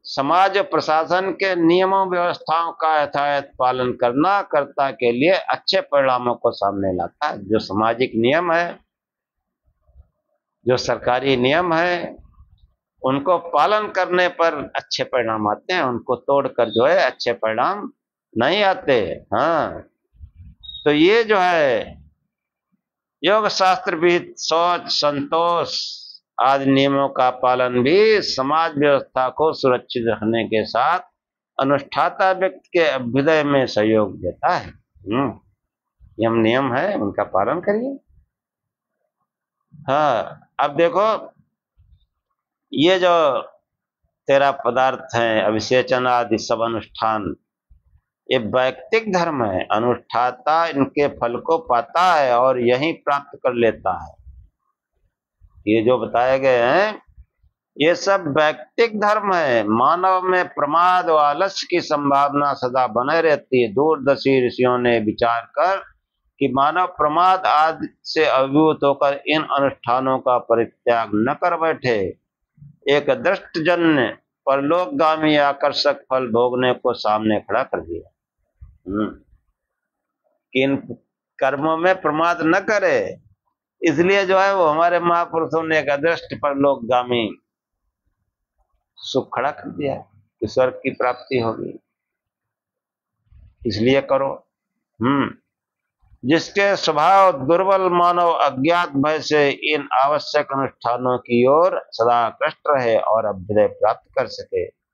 समाज प्रशासन के नियमों व्यवस्थाओं का यथायथ पालन करना कर्ता के लिए अच्छे परिणामों को सामने लाता है। जो सामाजिक नियम है, जो सरकारी नियम है, उनको पालन करने पर अच्छे परिणाम आते हैं, उनको तोड़कर जो है अच्छे परिणाम नहीं आते। हाँ, तो ये जो है योग शास्त्र विहित शौच, संतोष आदि नियमों का पालन भी समाज व्यवस्था को सुरक्षित रखने के साथ अनुष्ठाता व्यक्ति के अभ्युदय में सहयोग देता है। यम नियम है, उनका पालन करिए। हाँ, अब देखो, ये जो 13 पदार्थ हैं, अभिषेचन आदि सब अनुष्ठान, ये वैयक्तिक धर्म है। अनुष्ठाता इनके फल को पाता है और यही प्राप्त कर लेता है। ये जो बताए गए हैं ये सब वैयक्तिक धर्म है। मानव में प्रमाद व आलस्य की संभावना सदा बने रहती है। दूरदर्शी ऋषियों ने विचार कर कि मानव प्रमाद आदि से अभिभूत होकर इन अनुष्ठानों का परित्याग न कर बैठे, एक दृष्टजन्य परलोकगामी आकर्षक फल भोगने को सामने खड़ा कर दिया। कि इन कर्मों में प्रमाद न करे, इसलिए जो है वो हमारे महापुरुषों ने एक अदृष्ट परलोकगामी सुख खड़ा कर दिया कि स्वर्ग की प्राप्ति होगी, इसलिए करो। जिसके स्वभाव दुर्बल मानव अज्ञात भय से इन आवश्यक अनुष्ठानों की ओर सदा आकृष्ट रहे और अभ्युदय प्राप्त कर सके।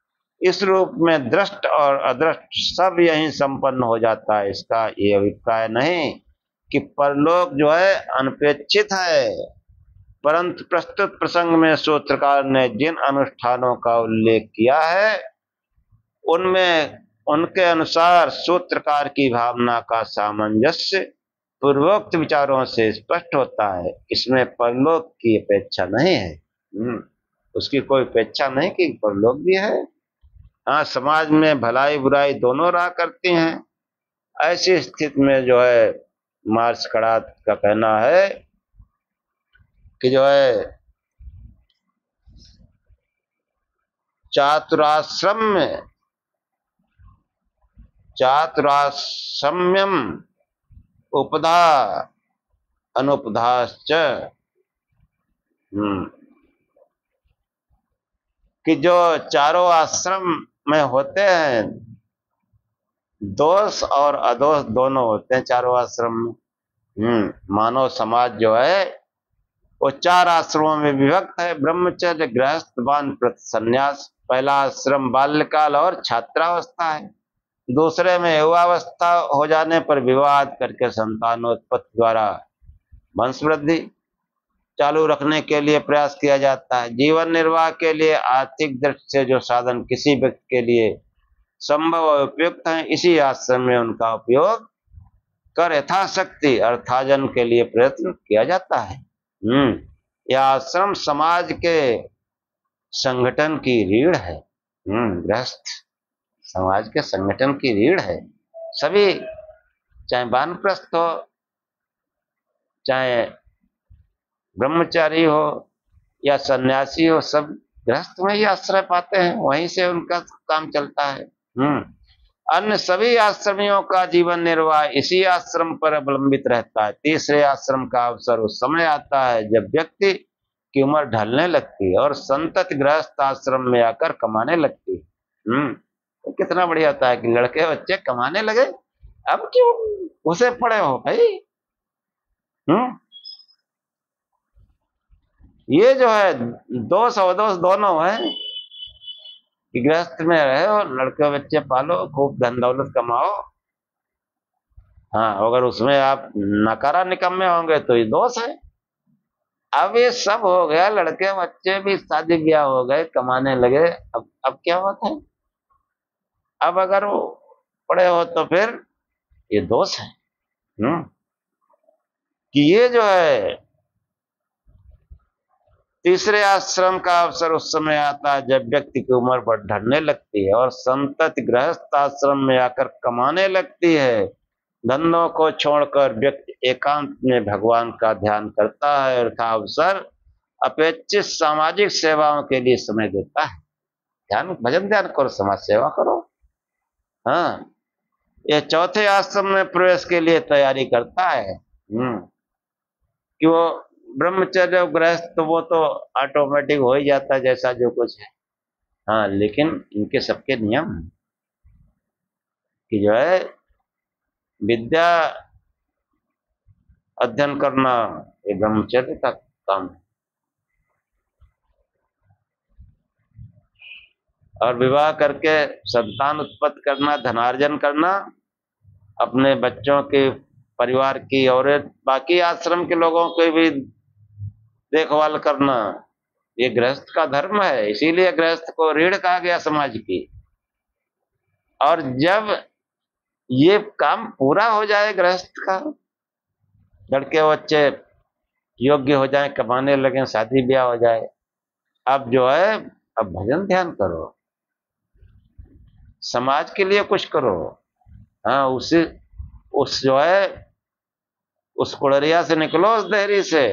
इस रूप में दृष्ट और अदृष्ट सब यही संपन्न हो जाता है। इसका ये अभिप्राय नहीं कि परलोक जो है अनपेक्षित है, परंतु प्रस्तुत प्रसंग में सूत्रकार ने जिन अनुष्ठानों का उल्लेख किया है उनमें उनके अनुसार सूत्रकार की भावना का सामंजस्य पूर्वोक्त विचारों से स्पष्ट होता है। इसमें परलोक की अपेक्षा नहीं है। उसकी कोई अपेक्षा नहीं कि परलोक भी है। हाँ, समाज में भलाई बुराई दोनों रहा करती हैं। ऐसी स्थिति में जो है मार्क्स कड़ात का कहना है कि जो है चातुराश्रम्यम उपधा अनुपधाश्च, कि जो चारों आश्रम में होते हैं, दोष और अदोष दोनों होते हैं चारों आश्रम में। मानव समाज जो है वो 4 आश्रमों में विभक्त है। ब्रह्मचर्य, गृहस्थ, वानप्रस्थ, संन्यास। पहला आश्रम बाल्यकाल और छात्रावस्था है। दूसरे में युवावस्था हो जाने पर विवाह करके संतानोत्पत्ति द्वारा वंश वृद्धि चालू रखने के लिए प्रयास किया जाता है। जीवन निर्वाह के लिए आर्थिक दृष्टि से जो साधन किसी व्यक्ति के लिए संभव और उपयुक्त हैं, इसी आश्रम में उनका उपयोग कर यथाशक्ति अर्थार्जन के लिए प्रयत्न किया जाता है। यह आश्रम समाज के संगठन की रीढ़ है। गृहस्थ समाज के संगठन की रीढ़ है। सभी, चाहे वानप्रस्थ हो, चाहे ब्रह्मचारी हो या सन्यासी हो, सब गृहस्थ में ही आश्रय पाते हैं, वहीं से उनका काम चलता है। अन्य सभी आश्रमियों का जीवन निर्वाह इसी आश्रम पर अवलंबित रहता है। तीसरे आश्रम का अवसर उस समय आता है जब व्यक्ति की उम्र ढलने लगती है और संतति गृहस्थ आश्रम में आकर कमाने लगती है। तो कितना बढ़िया होता है कि लड़के बच्चे कमाने लगे। अब क्यों उसे पड़े हो भाई? ये जो है दोष अवदोष दोनों है कि गृहस्थ में रहे और लड़के बच्चे पालो, खूब धन दौलत कमाओ। हाँ, अगर उसमें आप नकारा निकम्मे होंगे तो ये दोष है। अब ये सब हो गया, लड़के बच्चे भी शादी ब्याह हो गए, कमाने लगे, अब क्या बात है? अब अगर वो पड़े हो तो फिर ये दोष है। कि ये जो है तीसरे आश्रम का अवसर उस समय आता है जब व्यक्ति की उम्र बढ़ने लगती है और संतति गृहस्थ आश्रम में आकर कमाने लगती है। धंधों को छोड़कर व्यक्ति एकांत में भगवान का ध्यान करता है और का अवसर अपेक्षित सामाजिक सेवाओं के लिए समय देता है। ध्यान भजन ध्यान करो, समाज सेवा करो। हाँ, ये चौथे आश्रम में प्रवेश के लिए तैयारी करता है। कि वो ब्रह्मचर्य गृहस्थ तो वो तो ऑटोमेटिक हो ही जाता है जैसा जो कुछ है। हाँ, लेकिन इनके सबके नियम कि जो है विद्या अध्ययन करना ये ब्रह्मचर्य का काम है। और विवाह करके संतान उत्पत्ति करना, धनार्जन करना, अपने बच्चों के परिवार की और बाकी आश्रम के लोगों की भी देखभाल करना, ये गृहस्थ का धर्म है। इसीलिए गृहस्थ को रीढ़ कहा गया समाज की। और जब ये काम पूरा हो जाए गृहस्थ का, लड़के बच्चे योग्य हो जाए, कमाने लगे, शादी ब्याह हो जाए, अब जो है अब भजन ध्यान करो, समाज के लिए कुछ करो। हाँ, उस जो है उस कुड़रिया से निकलो, उस देहरी से।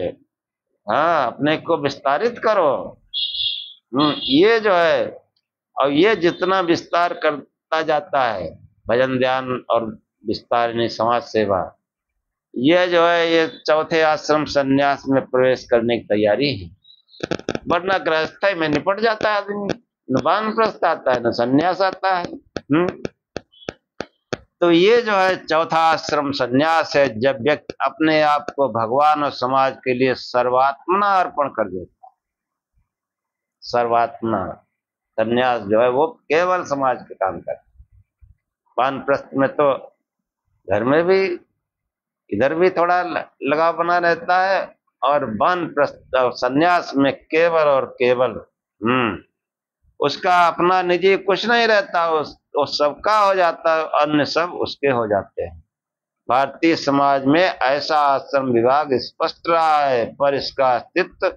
हाँ, अपने को विस्तारित करो। ये जो है, और ये जितना विस्तार करता जाता है भजन ध्यान और विस्तार नहीं समाज सेवा, ये जो है ये चौथे आश्रम संन्यास में प्रवेश करने की तैयारी है। वरना गृहस्थी में निपट जाता है आदमी, न वानप्रस्थ आता है न संन्यास आता है। तो ये जो है चौथा आश्रम संन्यास है, जब व्यक्ति अपने आप को भगवान और समाज के लिए सर्वात्मना अर्पण कर देता है। सर्वात्मना संन्यास जो है वो केवल समाज के काम करता है। वानप्रस्थ में तो घर में भी इधर भी थोड़ा लगाव बना रहता है, और वानप्रस्थ और संन्यास में केवल और केवल उसका अपना निजी कुछ नहीं रहता, उस सबका हो जाता है, अन्य सब उसके हो जाते हैं। भारतीय समाज में ऐसा आश्रम विभाग स्पष्ट रहा है, पर इसका अस्तित्व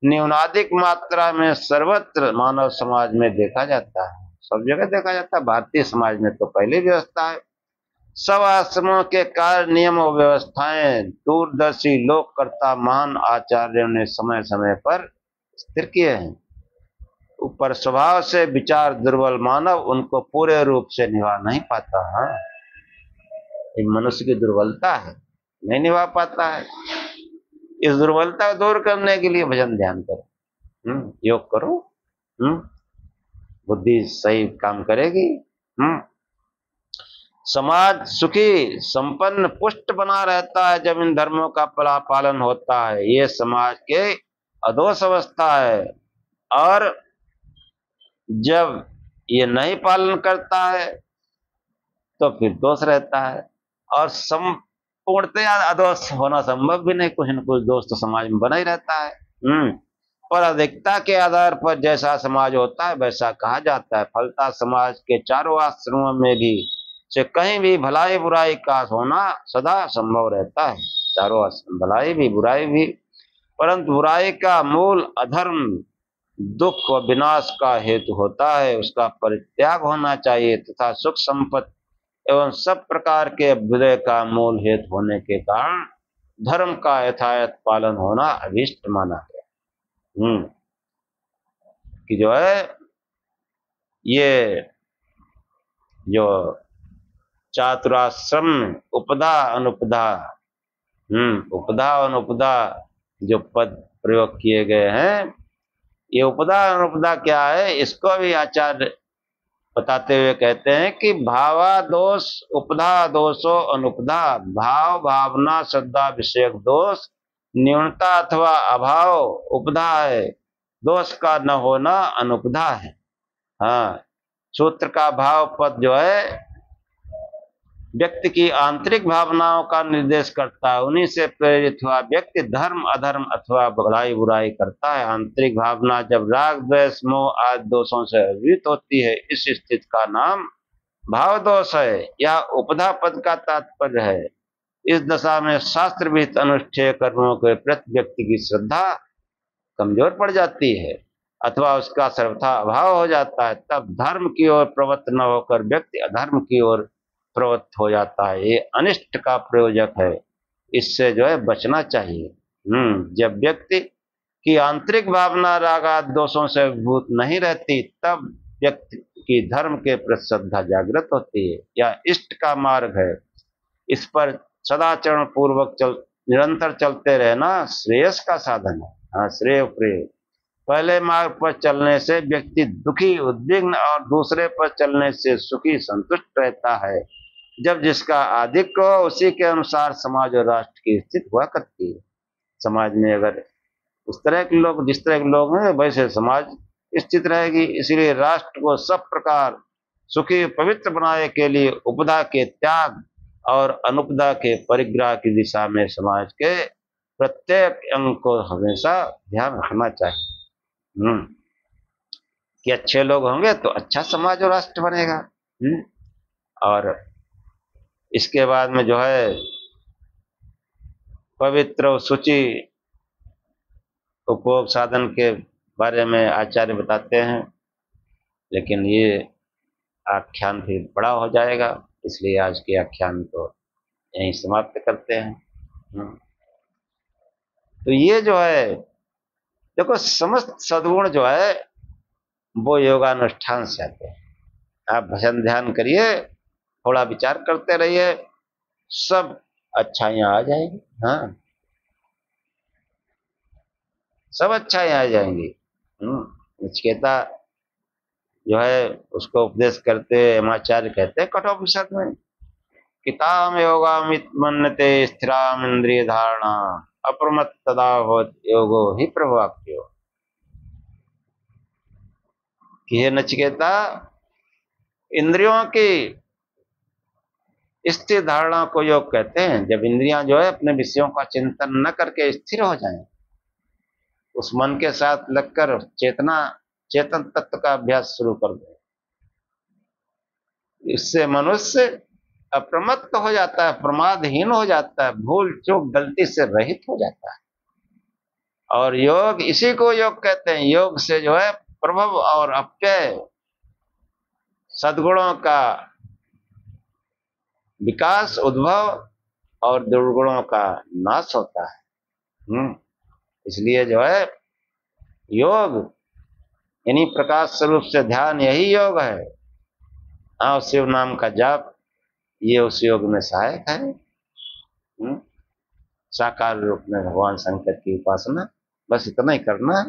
न्यूनाधिक मात्रा में सर्वत्र मानव समाज में देखा जाता है। सब जगह देखा जाता है, भारतीय समाज में तो पहले व्यवस्था है। सब आश्रमों के कार्य नियम और व्यवस्थाएं दूरदर्शी लोककर्ता महान आचार्यों ने समय समय पर स्थिर किए हैं। ऊपर स्वभाव से विचार दुर्बल मानव उनको पूरे रूप से निभा नहीं पाता है। एक मनुष्य की दुर्बलता है, नहीं निभा पाता है। इस दुर्बलता को दूर करने के लिए भजन ध्यान करो, योग करो, बुद्धि सही काम करेगी। समाज सुखी संपन्न पुष्ट बना रहता है जब इन धर्मों का पालन होता है। ये समाज के अधोष अवस्था है, और जब ये नहीं पालन करता है तो फिर दोष रहता है। और संपूर्णतया अदोष होना संभव भी नहीं, कुछ न कुछ दोष तो समाज में बना ही रहता है। पर अधिकता के आधार पर जैसा समाज होता है वैसा कहा जाता है। फलता समाज के चारों आश्रमों में भी से कहीं भी भलाई बुराई का होना सदा संभव रहता है। चारों आश्रम भलाई भी बुराई भी, परंतु बुराई का मूल अधर्म दुख व विनाश का हेतु होता है। उसका परित्याग होना चाहिए तथा सुख संपत्ति एवं सब प्रकार के अभ्युदय का मूल हेतु होने के कारण धर्म का यथायथ पालन होना अभिष्ट माना गया। कि जो है ये जो चातुराश्रम उपधा अनुपधा, उपधा अनुपधा जो पद प्रयोग किए गए हैं, ये उपधा अनुपधा क्या है, इसको भी आचार्य बताते हुए कहते हैं कि भावादोष उपधा दोषो अनुपधा। भाव भावना श्रद्धा विषयक दोष न्यूनता अथवा अभाव उपधा है, दोष का न होना अनुपधा है। हाँ, सूत्र का भाव पद जो है व्यक्ति की आंतरिक भावनाओं का निर्देश करता है। उन्हीं से प्रेरित हुआ व्यक्ति धर्म अधर्म अथवा भलाई बुराई करता है। आंतरिक भावना जब राग द्वेष मोह आदि दोषों से अभिभूत होती है, इस स्थिति का नाम भाव दोष है या उपधा पद का तात्पर्य है। इस दशा में शास्त्र विहित अनुष्ठेय कर्मों के प्रति व्यक्ति की श्रद्धा कमजोर पड़ जाती है अथवा उसका सर्वथा अभाव हो जाता है। तब धर्म की ओर प्रवृत्त न होकर व्यक्ति अधर्म की ओर प्रवृत्त हो जाता है। ये अनिष्ट का प्रयोजक है, इससे जो है बचना चाहिए। जब व्यक्ति की आंतरिक भावना राग आदि दोषों से भूत नहीं रहती, तब व्यक्ति की धर्म के प्रति श्रद्धा जागृत होती है। यह इष्ट का मार्ग है, इस पर सदाचरण पूर्वक निरंतर चलते रहना श्रेयस का साधन है। हाँ, श्रेय प्रेय। पहले मार्ग पर चलने से व्यक्ति दुखी उद्विग्न और दूसरे पर चलने से सुखी संतुष्ट रहता है। जब जिसका आधिक्य हो उसी के अनुसार समाज और राष्ट्र की स्थिति हुआ करती है। समाज में अगर उस तरह के लोग, जिस तरह के लोग हैं, वैसे समाज स्थित रहेगी। इसलिए राष्ट्र को सब प्रकार सुखी पवित्र बनाने के लिए उपदा के त्याग और अनुपदा के परिग्रह की दिशा में समाज के प्रत्येक अंग को हमेशा ध्यान रखना चाहिए। कि अच्छे लोग होंगे तो अच्छा समाज और राष्ट्र बनेगा। और इसके बाद में जो है पवित्र और शुचि उपभोग साधन के बारे में आचार्य बताते हैं, लेकिन ये आख्यान फिर बड़ा हो जाएगा, इसलिए आज के आख्यान को यहीं समाप्त करते हैं। तो ये जो है देखो, समस्त सद्गुण जो है वो योगानुष्ठान से आते हैं। आप भजन ध्यान करिए, थोड़ा विचार करते रहिए, सब अच्छाइयां आ जाएंगी। हाँ, सब अच्छाइयां आ जाएंगी। नचिकेता जो है उसको उपदेश करते हेमाचार्य कहते हैं कठोपनिषद में, किताम योगामित मन्यते स्थिराम इंद्रिय धारणा अप्रमत्त तदा भवत योगो ही प्रभाक्यो। कि हे नचिकेता, इंद्रियों की स्थिर धारणा को योग कहते हैं। जब इंद्रियां जो है अपने विषयों का चिंतन न करके स्थिर हो जाएं, उस मन के साथ लगकर चेतन तत्व का अभ्यास शुरू कर दें, इससे मनुष्य अप्रमत्त हो जाता है, प्रमादहीन हो जाता है, भूल चूक गलती से रहित हो जाता है। और योग, इसी को योग कहते हैं। योग से जो है प्रभव और अप्यय सद्गुणों का विकास, उद्भव और दुर्गुणों का नाश होता है। इसलिए जो है योग यानी प्रकाश स्वरूप से ध्यान, यही योग है। हाँ, शिव नाम का जाप, ये उस योग में सहायक है। साकार रूप में भगवान शंकर की उपासना, बस इतना ही करना है।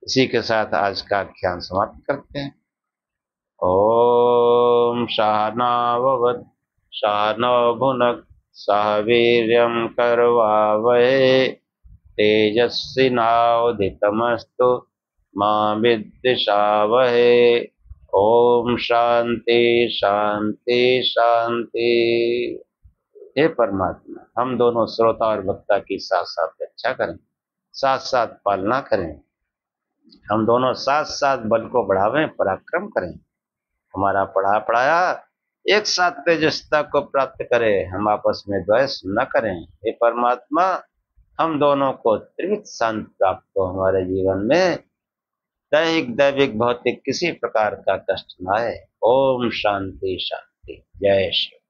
इसी के साथ आज का आख्यान समाप्त करते हैं। ओम सहनाववतु सहनौ भुनक्तु सह वीर्यं करवावहै तेजस्विनावधीतमस्तु मा विद्विषावहै। ओम शांति शांति शांति। हे परमात्मा, हम दोनों श्रोता और वक्ता की साथ साथ रक्षा करें, साथ साथ पालना करें। हम दोनों साथ साथ बल को बढ़ावें, पराक्रम करें। हमारा पढ़ा पढ़ाया एक साथ तेजस्ता को प्राप्त करें, हम आपस में द्वेष न करें। हे परमात्मा, हम दोनों को त्रिविध शांति प्राप्त हो, हमारे जीवन में दैहिक दैविक भौतिक किसी प्रकार का कष्ट न आए। ओम शांति शांति। जय श्री।